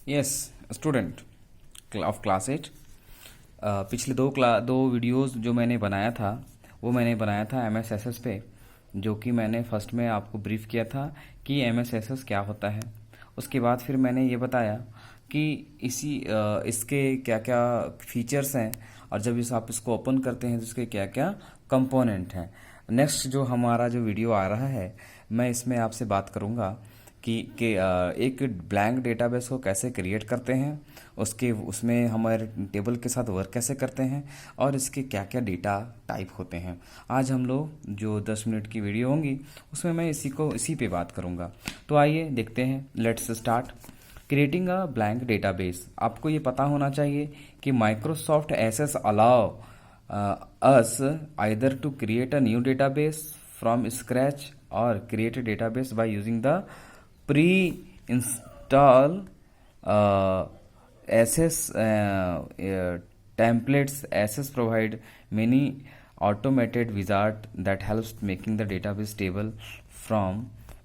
Yes student of class 8। पिछले दो videos जो मैंने बनाया था वो मैंने बनाया था MSSS पे, जो कि मैंने फर्स्ट में आपको ब्रीफ किया था कि MSSS क्या होता है। उसके बाद फिर मैंने ये बताया कि इसके क्या क्या फीचर्स हैं, और जब आप इसको ओपन करते हैं तो इसके क्या क्या कंपोनेंट हैं। नेक्स्ट जो हमारा जो वीडियो आ रहा है, मैं इसमें आपसे बात करूंगा कि एक ब्लैंक डेटाबेस को कैसे क्रिएट करते हैं, उसके उसमें हमारे टेबल के साथ वर्क कैसे करते हैं, और इसके क्या क्या डेटा टाइप होते हैं। आज हम लोग जो 10 मिनट की वीडियो होंगी उसमें मैं इसी पे बात करूंगा। तो आइए देखते हैं, let's start. Creating a blank database. आपको ये पता होना चाहिए कि Microsoft SS allow us either to create a new database from scratch or create a database by using the pre-install SS templates. SS provide many automated wizard that helps making the database table from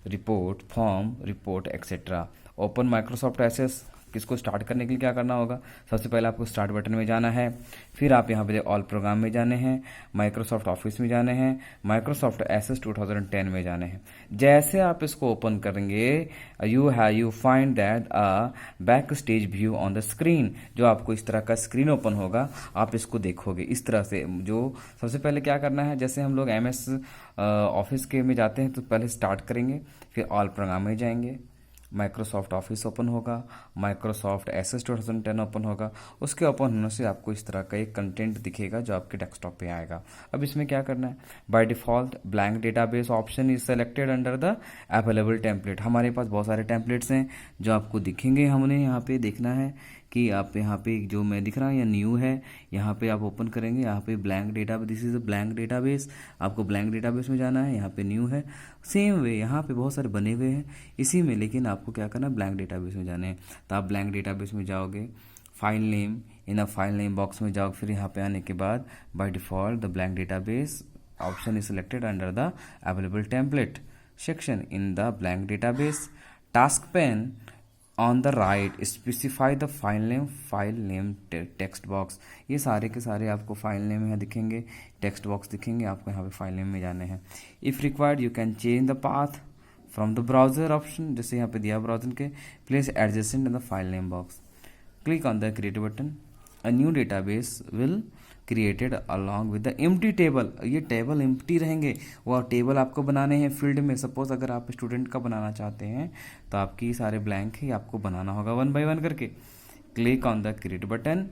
report, form, report, etc. Open Microsoft access किसको start करने के लिए क्या करना होगा? सबसे पहले आपको स्टार्ट बटन में जाना है, फिर आप यहाँ पे ऑल प्रोग्राम में जाने हैं, माइक्रोसॉफ्ट ऑफिस में जाने हैं, माइक्रोसॉफ्ट एसेस 2010 में जाने हैं। जैसे आप इसको ओपन करेंगे you find that a back stage view on the screen. जो आपको इस तरह का स्क्रीन ओपन होगा, आप इसको देखोगे इस तरह से। जो सबसे पहले क्या करना है, जैसे हम लोग MS ऑफिस के में जाते हैं तो पहले स्टार्ट करेंगे, फिर ऑल प्रोग्राम में जाएंगे, माइक्रोसॉफ्ट ऑफिस ओपन होगा, माइक्रोसॉफ्ट एसेस 2010 ओपन होगा। उसके ओपन होने से आपको इस तरह का एक कंटेंट दिखेगा जो आपके डेस्कटॉप पे आएगा। अब इसमें क्या करना है, by default blank database option is selected under the available template. हमारे पास बहुत सारे टेम्पलेट्स हैं जो आपको दिखेंगे। हमने यहाँ पे देखना है कि आप यहाँ पे जो मैं दिख रहा है या न्यू है, यहाँ पे आप ओपन करेंगे, यहाँ पे blank database, this is a blank database. आपको ब्लैंक डेटाबेस में जाना है, यहाँ पे न्यू है। सेम वे यहाँ पे बहुत सारे बने हुए हैं इसी में, लेकिन आपको क्या करना है, ब्लैंक डेटाबेस में जाने हैं। तो आप ब्लैंक डेटाबेस में जाओगे, file name, in a file name box में जाओ, फिर यहाँ पे आने के बाद by default the blank database option is selected under the available template section in the blank database. Task pain on the right specify the file name text box. ये सारे के सारे आपको फाइल नेम यहाँ दिखेंगे, टेक्स्ट बॉक्स दिखेंगे, आपको यहाँ पे फाइल नेम में जाने हैं। If required you can change the path from the browser option, जैसे यहाँ पे दिया ब्राउजर के, place adjacent in the file name box. Click on the create button, a new database will created along with the empty table. ये table empty रहेंगे, वो table आपको बनाने हैं फील्ड में। सपोज अगर आप स्टूडेंट का बनाना चाहते हैं तो आपकी सारे ब्लैंक ही आपको बनाना होगा 1 by 1 करके। Click on the create button,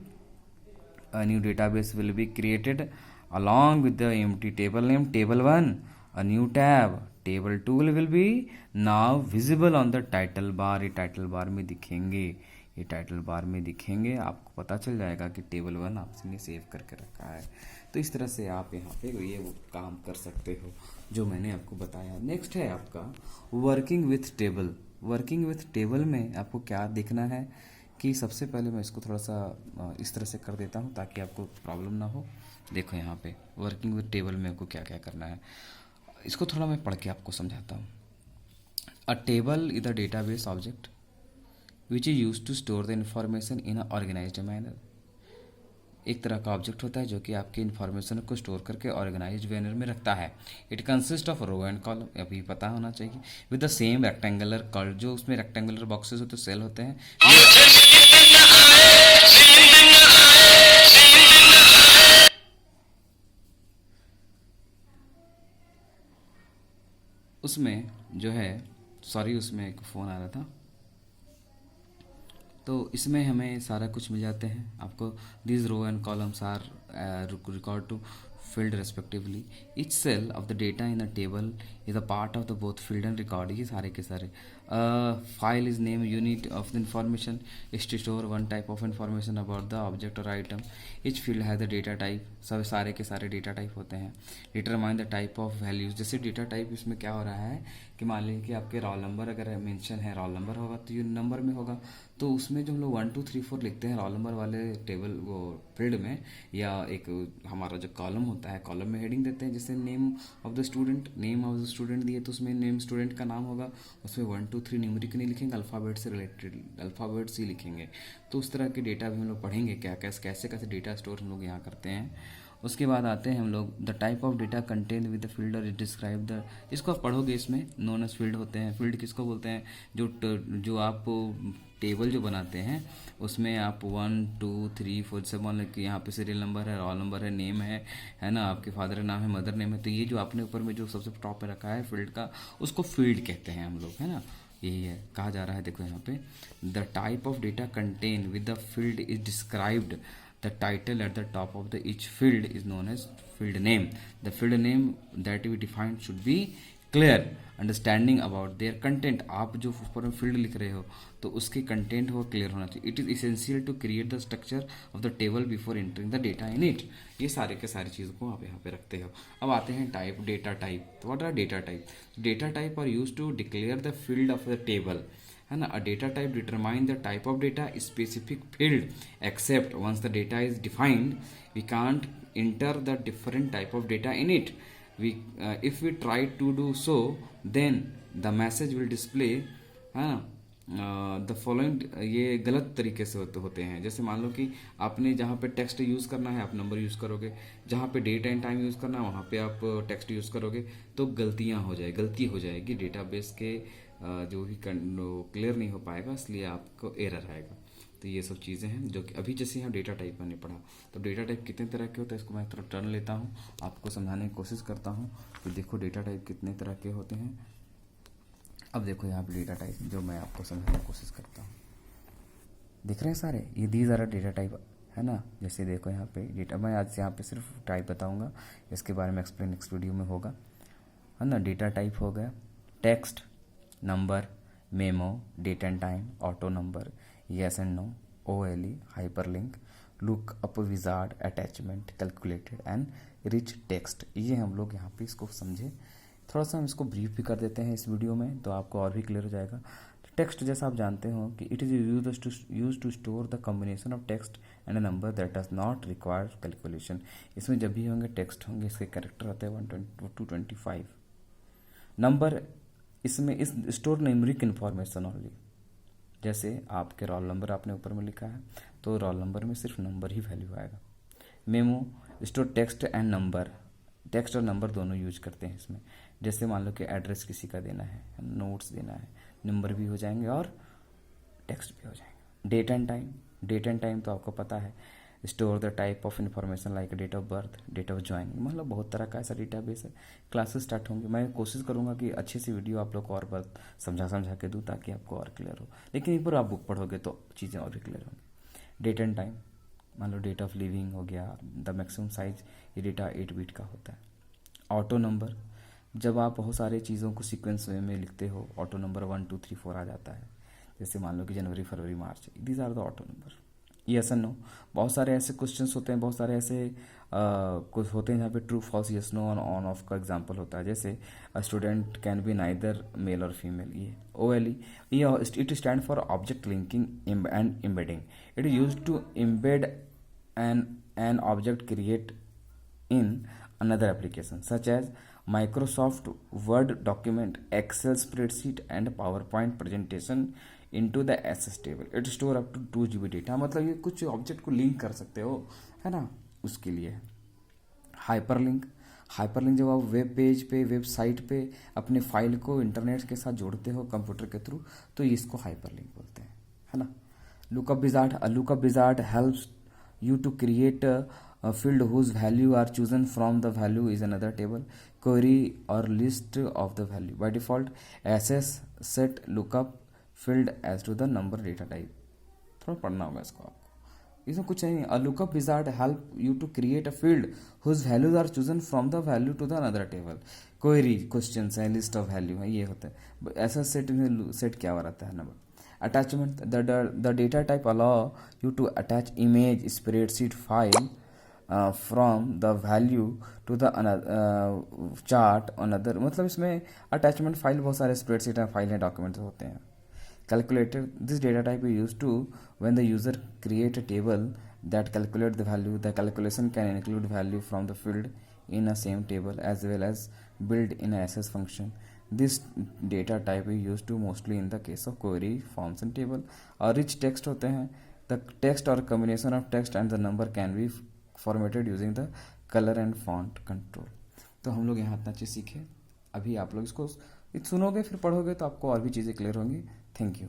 a new database will be created along with the empty table name table 1। a new tab table 2 will be now visible on the title bar। ये title bar में दिखेंगे, ये title bar में दिखेंगे, आपको पता चल जाएगा कि टेबल 1 आपने सेव करके रखा है। तो इस तरह से आप यहाँ पे ये वो काम कर सकते हो जो मैंने आपको बताया। नेक्स्ट है आपका working with table. Working with table में आपको क्या देखना है कि सबसे पहले मैं इसको थोड़ा सा इस तरह से कर देता हूँ ताकि आपको प्रॉब्लम ना हो। देखो यहाँ पे वर्किंग विद टेबल में आपको क्या क्या करना है, इसको थोड़ा मैं पढ़ के आपको समझाता हूँ। A table is the database object which is use to store the information in a organised manner. एक तरह का ऑब्जेक्ट होता है जो कि आपकी इन्फॉर्मेशन को स्टोर करके ऑर्गेनाइज्ड मैनर में रखता है। It consist of row and column, अभी पता होना चाहिए, with the same rectangular call. जो उसमें रेक्टेंगुलर बॉक्सेस होते हैं, सेल होते हैं, उसमें जो है, सॉरी उसमें एक फ़ोन आ रहा था, तो इसमें हमें सारा कुछ मिल जाते हैं आपको। This row and columns are record to field respectively. Each cell of the data in a table is a part of the both field and record. ये सारे के सारे file is name unit of the information is to store one type of information about the object और item. Each field has the data type. सब सारे के सारे data type होते हैं। Determine the type of values. जैसे data type इसमें क्या हो रहा है कि मान लीजिए कि आपके रोल नंबर अगर मेंशन है, रोल नंबर होगा तो ये नंबर में होगा। तो उसमें जो हम लोग 1 2 3 4 लिखते हैं रोल नंबर वाले टेबल वो फील्ड में, या एक हमारा जो कॉलम होता है, कॉलम में हेडिंग देते हैं, जैसे name of the student, name of the student दिए तो उसमें नेम स्टूडेंट का नाम होगा, उसमें 1 2 टू थ्री न्यूमेरिक नहीं लिखेंगे, अल्फ़ाबेट से रिलेटेड अल्फ़ाबेट्स ही लिखेंगे। तो उस तरह के डेटा भी हम लोग पढ़ेंगे, क्या कैसे कैसे डेटा स्टोर हम लोग यहाँ करते हैं। उसके बाद आते हैं हम लोग the type of data contain with the field और डिस्क्राइब द, इसको आप पढ़ोगे, इसमें नोन एज फील्ड होते हैं। फील्ड किसको बोलते हैं? जो आप टेबल जो बनाते हैं उसमें आप 1 2 3 4 जैसे मान लो कि यहाँ पे सीरियल नंबर है, रोल नंबर है, नेम है ना, आपके फादर का नाम है, मदर नेम है, तो ये जो आपने ऊपर में जो सबसे टॉप पे रखा है फील्ड का, उसको फील्ड कहते हैं हम लोग, है ना। यही है कहा जा रहा है, देखो यहाँ पे the type of data contain with the field is described, the title at the top of the each field is known as field name. The field name that we defined should be clear understanding about their content. आप जो ऊपर में field लिख रहे हो तो उसके content वो क्लियर होना चाहिए. It is essential to create the structure of the table before entering the data in it. ये सारे के सारी चीज़ों को आप यहाँ पे रखते हो. अब आते हैं type, data type. What are data type? Data type are use to declare the field of the table, है ना. A data type determine the type of data specific field, accept once the data is defined we can't enter the different type of data in it. We if we try to do so then the message will display, है ना, the following. ये गलत तरीके से होते हैं. जैसे मान लो कि आपने जहाँ पे टेक्स्ट यूज़ करना है आप नंबर यूज़ करोगे, जहाँ पे डेट एंड टाइम यूज़ करना है वहाँ पे आप टेक्स्ट यूज़ करोगे, तो गलती हो जाएगी डेटाबेस के जो भी क्लियर नहीं हो पाएगा, इसलिए आपको एरर आएगा. तो ये सब चीज़ें हैं जो कि अभी जैसे यहाँ डेटा टाइप मैंने पढ़ा. तो डेटा टाइप कितने तरह के होते हैं इसको मैं थोड़ा टर्न लेता हूँ, आपको समझाने की कोशिश करता हूँ कि देखो डेटा टाइप कितने तरह के होते हैं. अब देखो यहाँ पे डेटा टाइप जो मैं आपको समझाने की कोशिश करता हूँ, दिख रहे हैं सारे, ये दीज आर डेटा टाइप, है ना. जैसे देखो यहाँ पे डेटा, मैं आज यहाँ पे सिर्फ टाइप बताऊँगा, इसके बारे में एक्सप्लेन नेक्स्ट वीडियो में होगा, है ना. डेटा टाइप हो गया text, number, memo, date and time, auto number, yes and no, OLE, hyperlink, look up wizard, attachment, calculated and rich text. ये हम लोग यहाँ पे इसको समझे. थोड़ा सा हम इसको ब्रीफ भी कर देते हैं इस वीडियो में, तो आपको और भी क्लियर हो जाएगा. टेक्स्ट जैसा आप जानते हो कि it is use to store the combination of text and a number that does not require calculation. इसमें जब भी होंगे टेक्स्ट होंगे, इसके कैरेक्टर होते हैं 12225. नंबर, इसमें इस स्टोर न्यूमेरिक इन्फॉर्मेशन ओनली. जैसे आपके रोल नंबर आपने ऊपर में लिखा है तो रोल नंबर में सिर्फ नंबर ही वैल्यू आएगा. Memo, store text and number, text और नंबर दोनों यूज करते हैं इसमें. जैसे मान लो कि एड्रेस किसी का देना है, नोट्स देना है, नंबर भी हो जाएंगे और टेक्स्ट भी हो जाएंगे. डेट एंड टाइम तो आपको पता है, store the type of information like date of birth, date of joining, मतलब बहुत तरह का ऐसा डेटाबेस है. क्लासेस स्टार्ट होंगे, मैं कोशिश करूंगा कि अच्छे से वीडियो आप लोग को और बात समझा के दूँ ताकि आपको और क्लियर हो. लेकिन एक बार आप बुक पढ़ोगे तो चीज़ें और भी क्लियर होंगी. डेट एंड टाइम, मान लो डेट ऑफ लिविंग हो गया, द मैक्सिमम साइज, ये डेटा 8 बिट का होता है. ऑटो नंबर, जब आप बहुत सारे चीज़ों को सीक्वेंस में लिखते हो, ऑटो नंबर 1 2 3 4 आ जाता है. जैसे मान लो कि जनवरी, फरवरी, मार्च, these are the auto number. Yes and no, बहुत सारे ऐसे क्वेश्चंस होते हैं, बहुत सारे ऐसे कुछ होते हैं जहाँ पे true false yes no on off का एग्जांपल होता है. जैसे a student can be neither male और फीमेल. ये OLE, ये it stand for object linking and embedding. It is use to embed an object create in another application such as Microsoft Word document, Excel spreadsheet and PowerPoint presentation into the SS table. It store up to 2 GB data. मतलब ये कुछ object को link कर सकते हो, है ना, उसके लिए. हाइपरलिंक, जब आप वेब पेज पे, वेबसाइट पे अपने फाइल को इंटरनेट के साथ जोड़ते हो कंप्यूटर के थ्रू, तो इसको हाइपरलिंक बोलते हैं, है ना. Lookup wizard helps you to create a field whose value are chosen from the value is another table, query or list of the value. By default, SS set lookup field as to the number data type. थोड़ा पढ़ना होगा इसको आपको, इसमें कुछ नहीं. A lookup wizard help you to create a field whose values are chosen from the value to the another table. Query questions है, list of value है, ये होता है. ऐसा सेट क्या हो रहता है number. Attachment, the data type allow you to attach image spreadsheet file from the value to the chart another. मतलब इसमें अटैचमेंट फाइल बहुत सारे स्प्रेडशीट हैं, फाइल हैं, डॉक्यूमेंट्स होते हैं. Calculated, this data type is used to when the user create a table that calculate the value. The calculation can include value from the field in a same table as well as build in a SS function. This data type is use to mostly in the case of query forms and table. और rich text होते हैं, the text और combination of text and the number can be formatted using the colour and font control. तो हम लोग यहाँ इतना चीज़ सीखे। अभी आप लोग इसको सुनोगे फिर पढ़ोगे तो आपको और भी चीज़ें क्लियर होंगी। Thank you.